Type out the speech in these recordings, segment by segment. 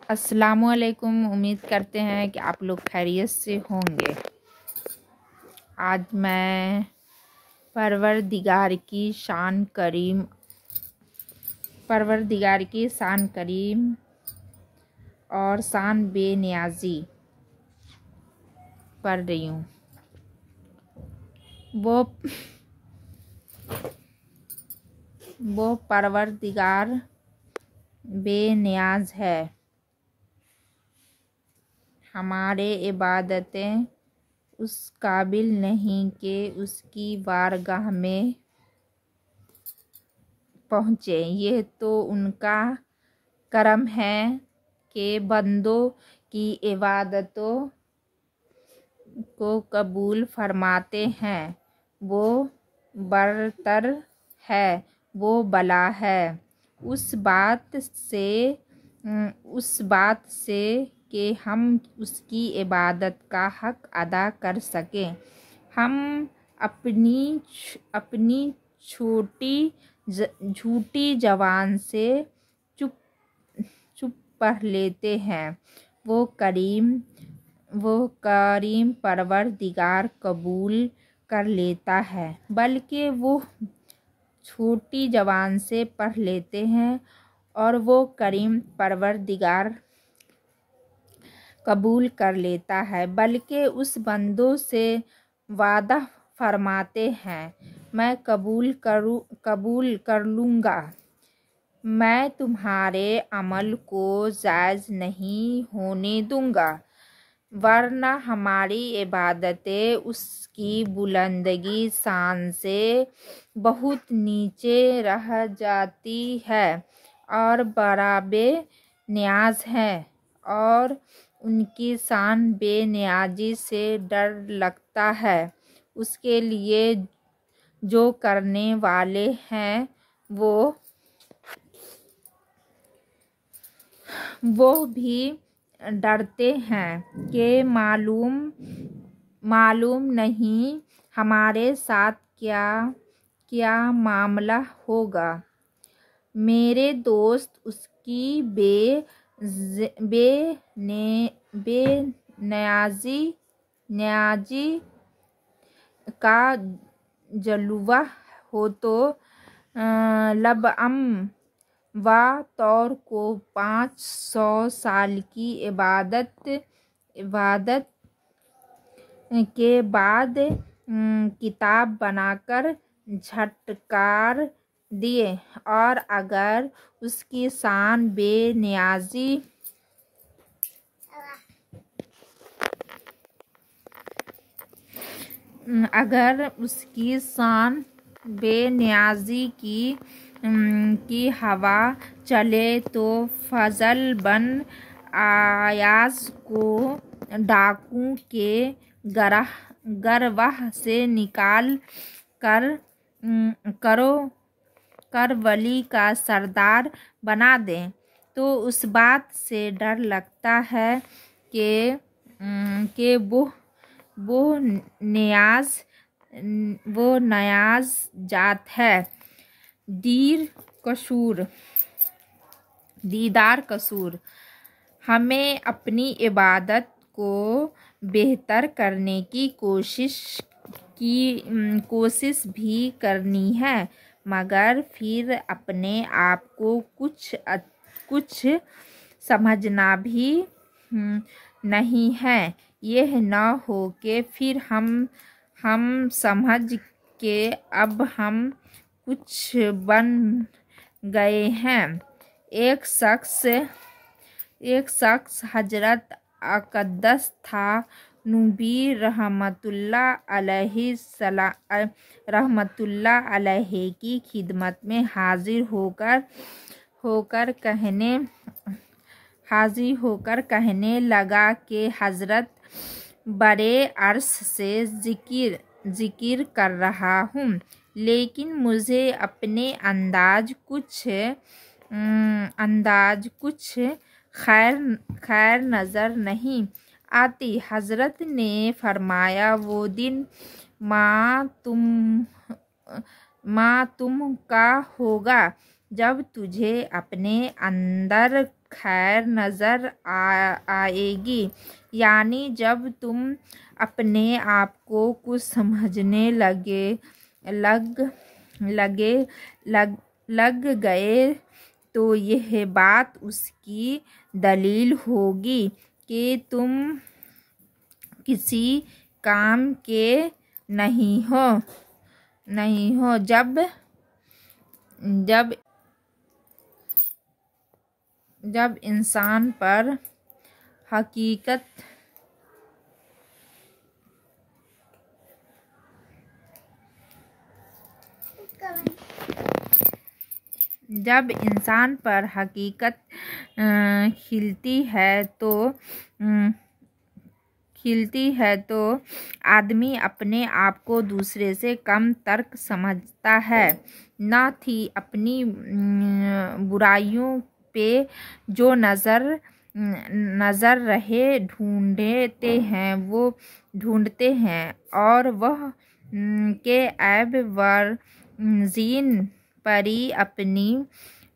अस्सलामुअलैकुम। उम्मीद करते हैं कि आप लोग खैरियत से होंगे। आज मैं परवरदिगार की शान करीम और शान बेनियाजी पढ़ रही हूँ। वो परवरदिगार बेनियाज है। हमारे इबादतें उस काबिल नहीं कि उसकी बारगाह में पहुँचे। ये तो उनका करम है कि बंदों की इबादतों को कबूल फरमाते हैं। वो बरतर है, वो बला है उस बात से कि हम उसकी इबादत का हक अदा कर सकें। हम अपनी झूठी जबान से चुप पढ़ लेते हैं। वो करीम परवरदिगार कबूल कर लेता है, बल्कि वो छोटी जबान से पढ़ लेते हैं और वो करीम परवरदिगार कबूल कर लेता है, बल्कि उस बंदों से वादा फरमाते हैं, मैं कबूल कर लूँगा। मैं तुम्हारे अमल को जायज़ नहीं होने दूँगा, वरना हमारी इबादतें उसकी बुलंदगी शान से बहुत नीचे रह जाती है और बड़ा बेनियाज है, और उनकी शान बेनियाजी से डर लगता है। उसके लिए जो करने वाले हैं वो भी डरते हैं कि मालूम नहीं हमारे साथ क्या मामला होगा। मेरे दोस्त उसकी बेनियाजी का जलवा हो तो लबअम व तौर को 500 साल की इबादत के बाद किताब बनाकर झटकार दिए, और अगर उसकी शान बेनियाजी की हवा चले तो फजल बन आयाज को डाकू के गरवाह से निकाल कर वली का सरदार बना दें, तो उस बात से डर लगता है कि वो नयाज जात है। दीदार कसूर हमें अपनी इबादत को बेहतर करने की कोशिश भी करनी है, मगर फिर अपने आप को कुछ समझना भी नहीं है। यह न हो कि फिर हम समझ के अब हम कुछ बन गए हैं। एक शख्स हजरत अक़दस था नूबी रहमतुल्लाह अलैहि की खिदमत में हाजिर होकर कहने लगा कि हजरत बड़े अरस से जिक्र कर रहा हूँ, लेकिन मुझे अपने अंदाज कुछ खैर नज़र नहीं आती। हजरत ने फरमाया, वो दिन माँ तुम का होगा जब तुझे अपने अंदर खैर नज़र आएगी। यानी जब तुम अपने आप को कुछ समझने लग गए तो यह बात उसकी दलील होगी कि तुम किसी काम के नहीं हो। जब इंसान पर हकीकत खिलती है तो आदमी अपने आप को दूसरे से कम तर्क समझता है। न थी अपनी बुराइयों पे जो नज़र रहे ढूंढते हैं और वह के ऐब वर्जीन परी अपनी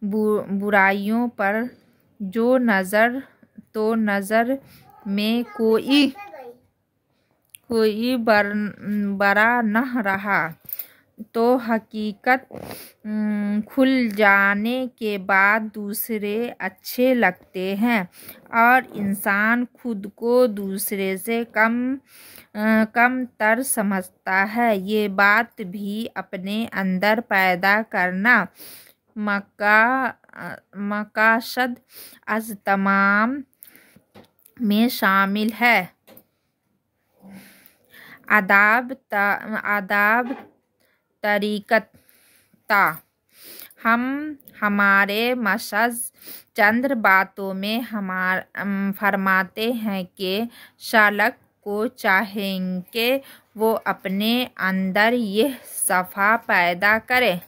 बुराइयों पर जो नज़र में कोई बरा न रहा तो हकीकत खुल जाने के बाद दूसरे अच्छे लगते हैं और इंसान खुद को दूसरे से कम तर समझता है। ये बात भी अपने अंदर पैदा करना मकासद अज़ तमाम में शामिल है। आदाब तरीक़त हम हमारे मशज़ चंद बातों में फरमाते हैं कि शालक को चाहिए वो अपने अंदर यह सफ़ा पैदा करे